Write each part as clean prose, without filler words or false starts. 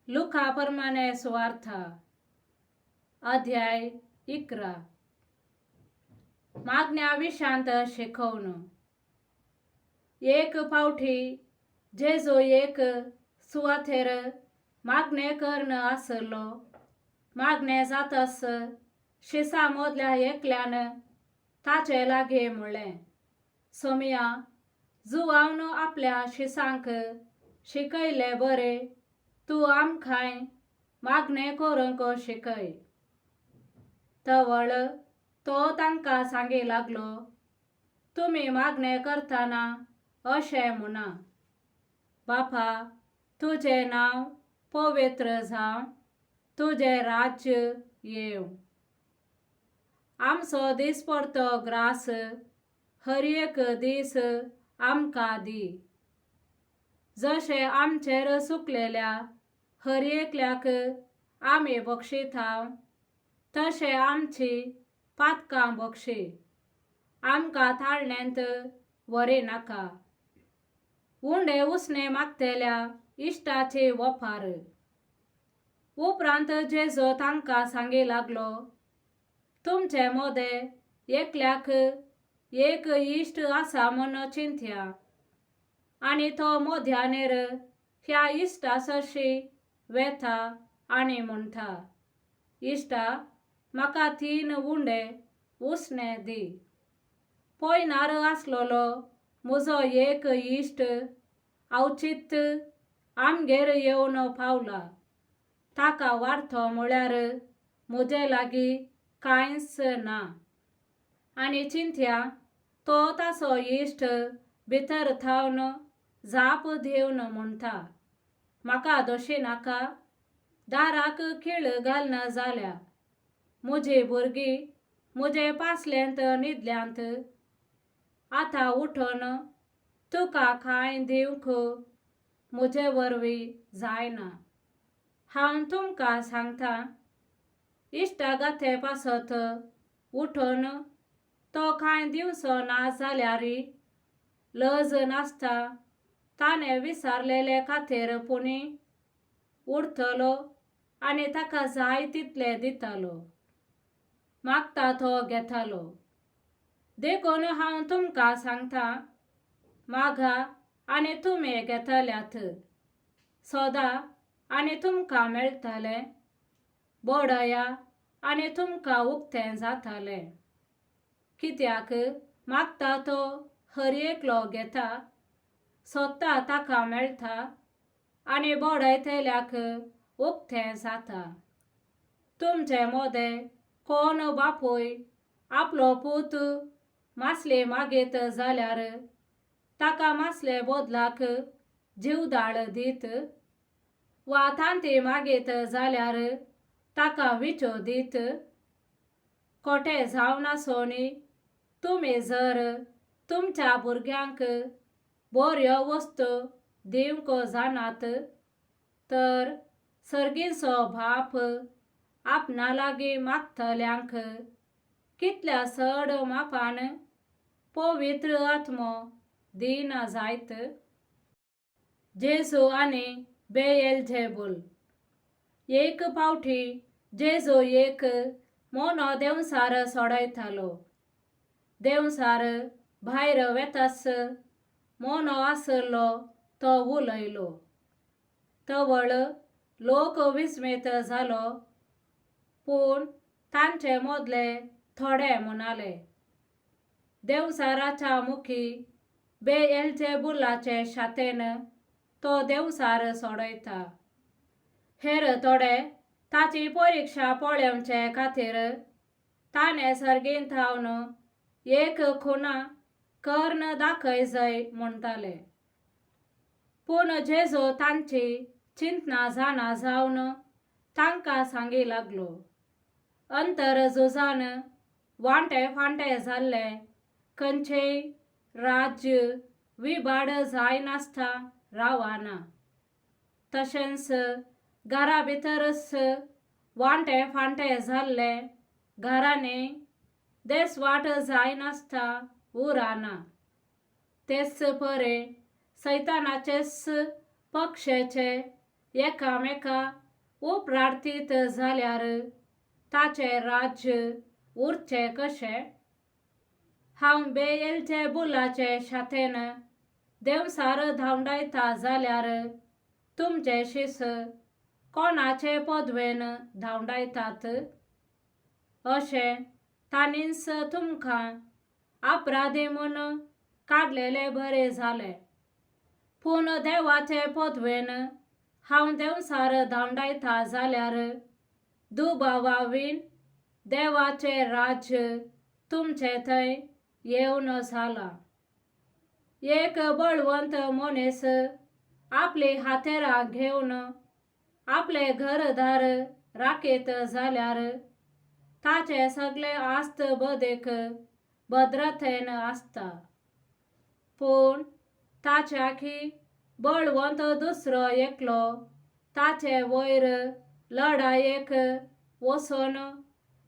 Luca प्रमाणे सुवार्ता अध्याय 11 मागण्या विशांत शिकवणं। एक फावटी जेजो एक सुवातेर मागणे कर्ण आसलो। मागणे जातास शिसा मोदल्या एकल्यान ताचे लागे म्हणलें, सोमिया, जुवावन आपल्या शिसांक शिकयले बरे, तू आमकांय मागणे करूंक शिकय। तवळ तो तांकां सांगी लागलो, तुम्ही मागणे करताना अशें म्हणा, बापा, तुझे नाव पवित्र जावं, तुझे राज्य येवं। आमचो दिसपडतो ग्रास हर एक दीस आमकां दी। जशे आमचेर चुकलेल्या हर एकल्याक आमी बक्षितांव, तशे आमची पातकां बक्षी। आमकां ताळणेंत व्हरी नाका। उंडे उसणे मागतेल्या इश्टाची वफार। उपरांत जेजो तांकां सांगी लागलो, तुमचे मोदे एकल्याक एक इश्ट आसा म्हूण चिंत्या, आनी तो मोद्यानेर ह्या इश्टासशी वेता आनी म्हणटा, इश्टा, म्हाका 3 उंडे उसणे दी। पयनार आसलोलो म्हजो एक इश्ट अवचित आमगेर येवन पावला। ताका वाडतो म्हळ्यार म्हजे लागीं कांयच ना। आनी चिंत्या, तो ताचो इश्ट भितर थावन जाप दिवन म्हणटा, म्हाका दोशी नाका, दाराक खीळ घालन जाल्या। म्हजी भुरगीं म्हजे पासलेंत न्हिदल्यांत। आतां उठोन तुका कांय दिवंक म्हजे वरवीं जायना। हांव तुमकां सांगतां, इश्टागाथे पासत उठोन तो कांय दिवचो ना जाल्यारय लज नासता ताणे विसारलेले खातीर पुणी उठतलो आनी ताका जाय तितले दितलो। मागता तो घेतलो। देखून हांव तुमकां सांगतां, मागा आनी तुमी घेतल्यात, सोदा आनी तुमकां मेळटले, बोडया आनी तुमकां उक्तें जातलें। कित्याक मागता तो हर एकलो घेता, सोदता ताका मेळटा, आनी बोडयतल्याक उक्तें जाता। तुमचे मोदे कोण बापूय आपलो पूत मासली मागीत जाल्यार ताका मासले बोदलाक जीवदाळ दीत, वा तांती मागीत जाल्यार ताका विचो दीत? खोटे जावन आसोनी तुमी जर तुमच्या भुरग्यांक बऱ्यो वस्तू दिवंक जाणात, तर सर्गीचो बाप आपणा लागीं मागतल्यांक कितल्या चड मापान पवित्र आत्मो दिना जायत। जेजू आनी बेएल्झेबूल। एक फावटी जेजो एक मोनो देंवसार सोडयतालो। देंवसार भायर वेतास मोनो आसलो तो उलयलो। तवळ लोक विस्मीत जालो, पूण तांचे मोदले थोडे म्हणाले, देंवसाराच्या मुखी बेएल्झेबूलाचे शातेन तो देंवसार सोडयता। हेर थोडे ताची परिक्षा पळोवचे खातीर ताणे सर्गीन थावन एक खुना कर्ण दाखय जय म्हणटाले। पूण जेजो तांची चिंतना जाणा जावन तांकां सांगी लागलो, अंतर झुजान वांटे फांटे जाल्ले खंयचेय राज्य विभाड जायनासता रावना। तशेंच घरा भितरच वांटे फांटे जाल्ले घरांनी देसवाट जायनासता उराना। तेच परे सैतानाचेच पक्षेचे एकामेका उपरार्थीत झाल्यार ताचे राज्य उरचे कशे? हांव बेएल्जेबुलाचे शाखेन देवसार धांवडायता जाल्यार तुमचे शिस कोणाचे पदवेन धांवडायतात? अशें तांणीच तुमकां अपराधी म्हूण काडलेले बरे जाले. पूण देवाचे पदवेन हांव देवसार धांवडायता जाल्यार दुबावावीन देवाचे राज्य तुमचे थंय येवन जाला. एक बळवंत मनीस आपली हातेरां घेवन आपले घरदार राखीत जाल्यार ताचे सगळे आस्त बदीक भद्रतेन आसता. पूण ताच्याकी बळवंत दुसरो एकलो ताचे वयर लढायेक वचोन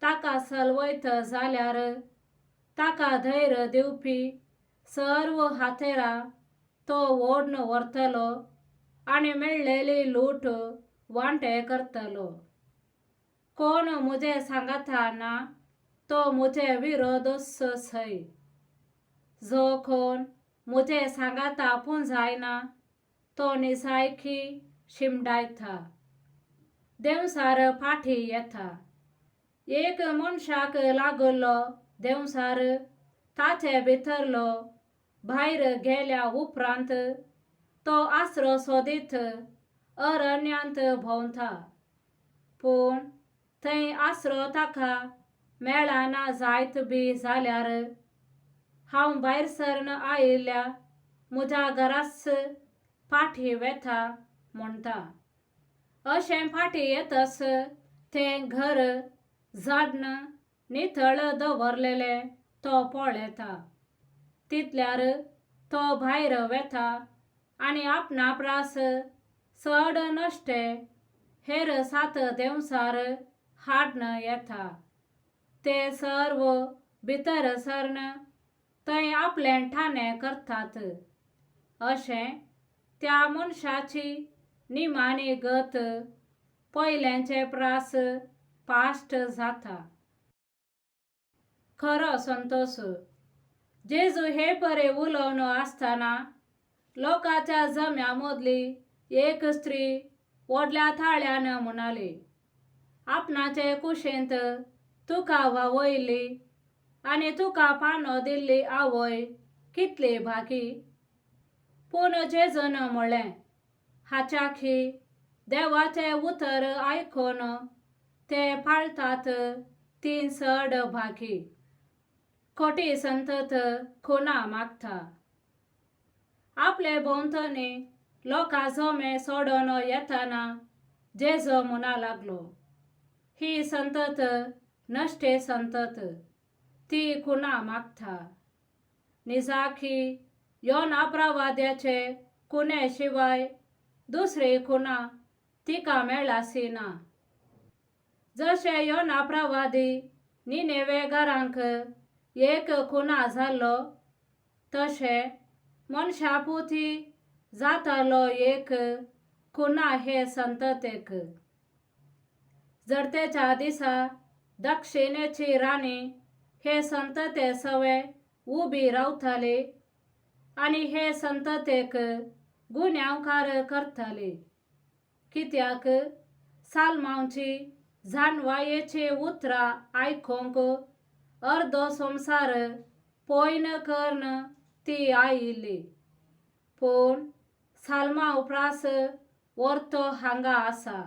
ताका सलवयत जाल्यार ताका धैर्य दिवपी सर्व हातेरां तो ओडून व्हरतलो आनी मेळ्ळेली लूट वांटे करतलो. कोण मुझे सांगता ना तो मुझे विरोधच सै. जो कोण मुझे सांगता पूण जायना तो निसायकी शिमडायता. देवसार फाटी येता. एक मनशाक लागलो देवसार ताचे भितरलो भायर गेल्या उपरांत तो आसरो सोदीत अरण्यांत भोंवता. पूण थंय आसरो ताका मेळना जायत बी जाल्यार हांव भायर सरून आयिल्ल्या म्हज्या घराच फाटी वेता म्हणटा. अशें फाटी येतस तें घर झाडन नितळ दवरलेले तो पळयता. तितल्यार तो भायर वेता आनी आपणा प्रास चड नश्टे हेर 7 देवसार हाडून येता. ते सर्व भितर सरून थंय आपलें ठाणे करतात. अशें त्या मनशाची निमाणी गत पयल्यांचे प्रास पाश्ट जाता. खरो संतोष. जेजू हे परे उलोवन आसतना लोकांच्या जम्या मदली एक स्त्री व्हडल्या थाळ्यान म्हणाली, आपणाचे कुशींत तुका वावयली आनी तुका पानो दिल्ली आवय कितली भागी. पूण जेजून म्हणलें, हाच्याकी देवाचे उतर आयकून ते पाळतात ती चड भागी. खोटी संतत खुना मागता. आपले भोंवतणी लोकां जमे सोडून येतना जेजू म्हणा लागलो, ही संतत नश्टे संतत ती खुना मागता. निजाकी योना प्रवाद्याचे खुने शिवाय दुसरी खुना तिका मेळासी ना. जशे योना प्रवादी निनेवे घरांक एक खुना जालो तशे मनशापुती जातालो एक खुना हे संततेक. जडतेच्या दिसा दक्षिणेची राणी हे संतते सवे उबी रावताली आनी हे संततेक गुन्यांवकार करताली. कित्याक सालमांची जाणवायेची उतरां आयकूंक अर्दो संवसार पयन करून ती आयिल्ली. पूण सालमां उपरास वर्तो हांगा आसा.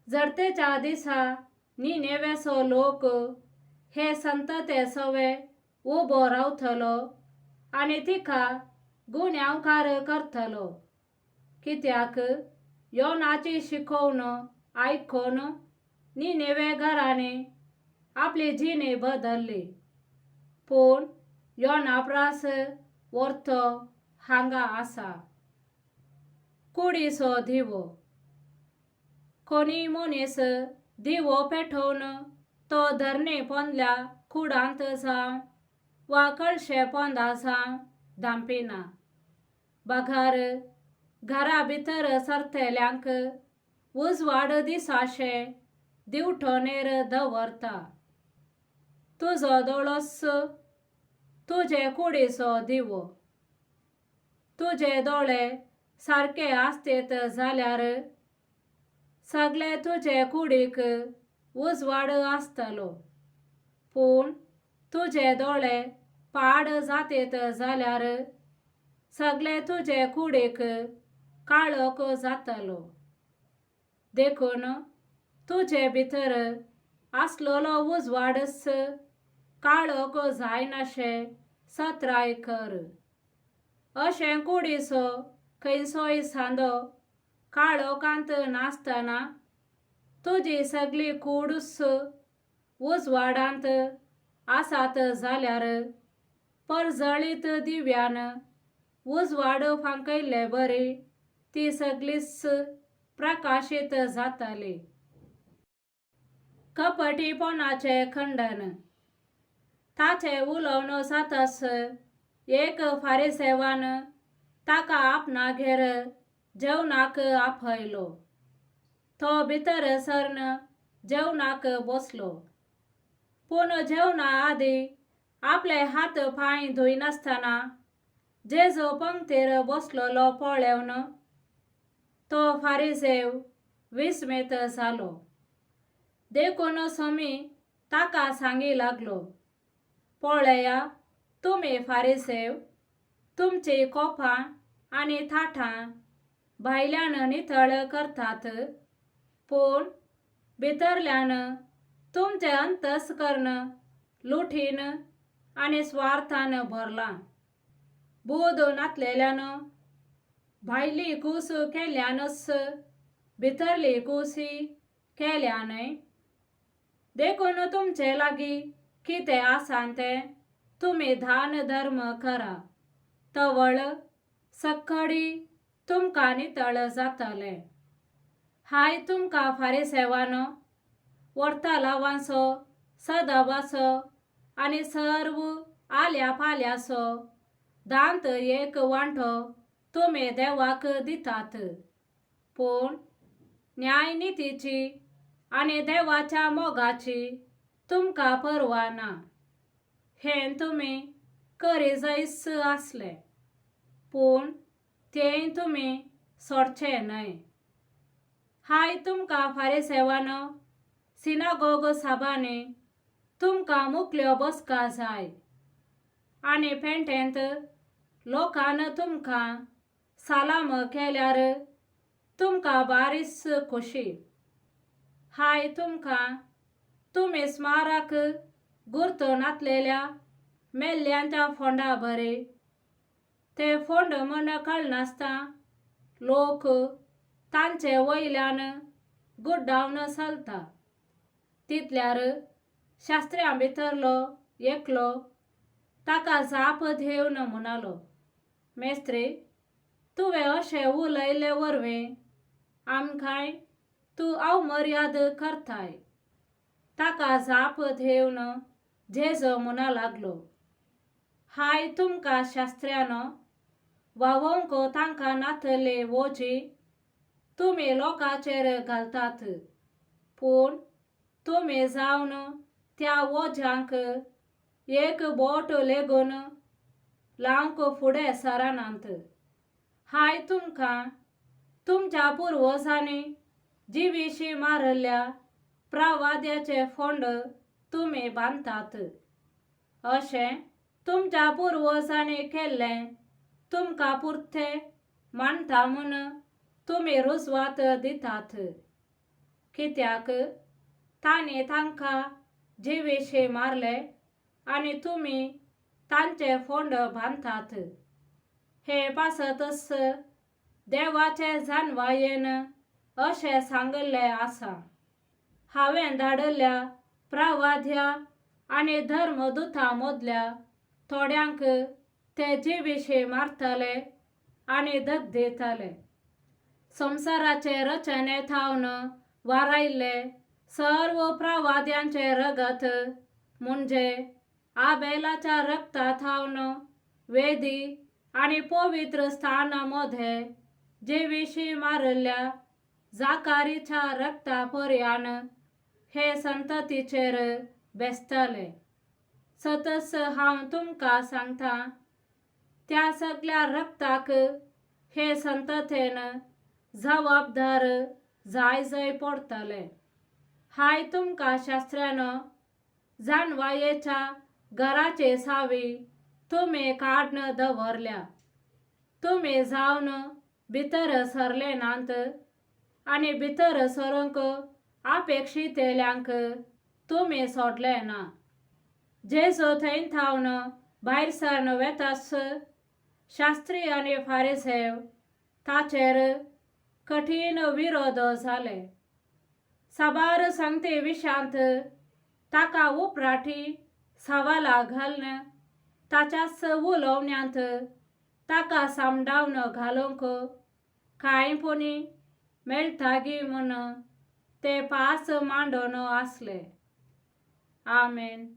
जडतेच्या दिसा निनेवेचो लोक हे संतते सवे उबो रावतलो आनी तिका गुन्यांवकार करतलो. कित्याक योनाची शिकोवन आयकून निनेवे घरांनी आपली जिणी बदल्ली. पूण योना प्रास वर्तो हांगा आसा. कुडीचो दिवो. कोणी मनीस दिवो पेटोवन तो धरणी पोंदल्या कुडांत जावं वा कळशे पोंदा जावं धांपिना. बागार घरा भितर सरतेल्यांक उजवाड दिसाशे दिवठोनेर दवरता. तुजो दोळोस तुजे कुडीचो दिवो. तुजे दोळे सारके आसतेत जाल्यार सगळे तुजे कुडीक उजवाड आसतलो. पूण तुजे दोळे पाड जातेत जाल्यार सगळे तुजे कुडीक काळोख जातलो. देखून तुजे भितर आसलोलो उजवाडस काळोख जायनाशे सत्राय कर. अशें कुडीचो खंयचोय सांदो काळोखांत नासतना तुजी सगळी कूडस उजवाडांत आसात जाल्यार परजळीत दिव्यान उजवाड फांकयल्ले बरी ती सगळीच प्रकाशीत जातली. कपटीपणाचे खंडन. ताचे उलोवन जातास एक फारिसेवान ताका आपणागेर जेवणाक आपयलो. तो भितर सरन जेवणाक बसलो. पूण जेवणा आदी आपले हात पांय धुयनासतना जेजू पंक्तीर बसलोलो पळोवन तो फारिसेव विस्मित जालो. देखून समी ताका सांगी लागलो, पळया, तुमी फारिसेव तुमची कोपां आनी थाठां भायल्यान नितळ करतात, पूण भितरल्यान तुमचे अंतस्करण लुठीन आनी स्वार्थान भरलां. बूद नातलेल्यान भायली कूस केल्यानच भितरली कूसी केल्या न्हय. देखून तुमचे लागीं कितें आसा तें तुमी दान धर्म करा, तवळ सखडी तुमकां नितळ जातले. हाय तुमकां फारिसेवानो, वर्तलावांचो, सदबाचो आनी सर्व आल्या पाल्याचो दांत एक वांटो तुमी देवाक दितात, पूण न्यायनितीची आनी देवाच्या मोगाची तुमकां पर्वा ना. हें तुमी करी जैस आसले, पूण तें तुमी सोडचे न्हय. हाय तुमकां फारिसेवानो, सिनागोग साबांनी तुमकां मुखल्यो बसका जाय आनी पेटेंत लोकान तुमकां सालाम केल्यार तुमकां बारीस खुशी. हाय तुमकां तुमी स्मारक गुर्त नातलेल्या मेल्ल्यांच्या फोंडा बरे. ते फोंड म्हण कळनासता लोक तांचे वयल्यान गुड्डावन चलता. तितल्यार शास्त्र्यां भितरलो एकलो ताका जाप दिवन म्हणलो, मेस्त्री, तुवें अशें उलयले वरवीं आमकांय तूं अवमर्याद करताय. ताका जाप दिवन जेजू म्हणा लागलो, हाय तुमकां शास्त्र्यानो, वावोंक तांकां नातली वोजी तुमी लोकांचेर घालतात, पूण तुमी जावन त्या वोज्यांक एक बोट लेगून लावंक फुडें सरानात. हाय तुमकां तुमच्या पुर्वजांनी जिवीशी मारल्या प्रवाद्याचे फोंड तुमी बांदतात. अशें तुमच्या पुर्वजांनी केल्लें तुमकां पुरतें मानता म्हूण तुमी रुजवात दितात. कित्याक तांणी तांकां जिवीशी मारले आनी तुमी तांचे फोंड बांदतात. हे पासतच देवाचे जानवायेन अशें सांगल्लें आसा, हांवें धाडल्या प्रवाद्या आनी धर्मदुतां मदल्या थोड्यांक ते जिवीशी मारतले आनी धगधीतले. संवसाराचे रचने थावन वारायल्ले सर्व प्रवाद्यांचे रगत म्हणजे आबेलाच्या रक्ता थावन वेदी आनी पवित्र स्थानामध्ये जे विशी मारल्या जाकारीच्या रक्ता पर्यान हे संततीचेर बेस्तले. सतस हांव तुमका सांगता, त्या सगळ्या रक्ताक हे संततेन जबाबदार जाय पडतले. हाय तुमका शास्त्रानो, जानवायेच्या घराचे सावी तुम्ही काढून दवरल्या. तुम्ही जावन भितर सरले नांत आणि भितर सरूंक अपेक्षितेल्यांक तुम्ही सोडले ना. जेजू थंय थावन भायर सरून वेतास शास्त्री आणि फारिसेव ताचेर कठीण विरोध जाले. साबार सांगते विशांत ताका उपराठी सवाला घालन ताच्याच उलोवण्यांत ताका सामडावन घालूंक कांयपणी मेळटागी म्हूण ते पास मांडून आसले. आमेन.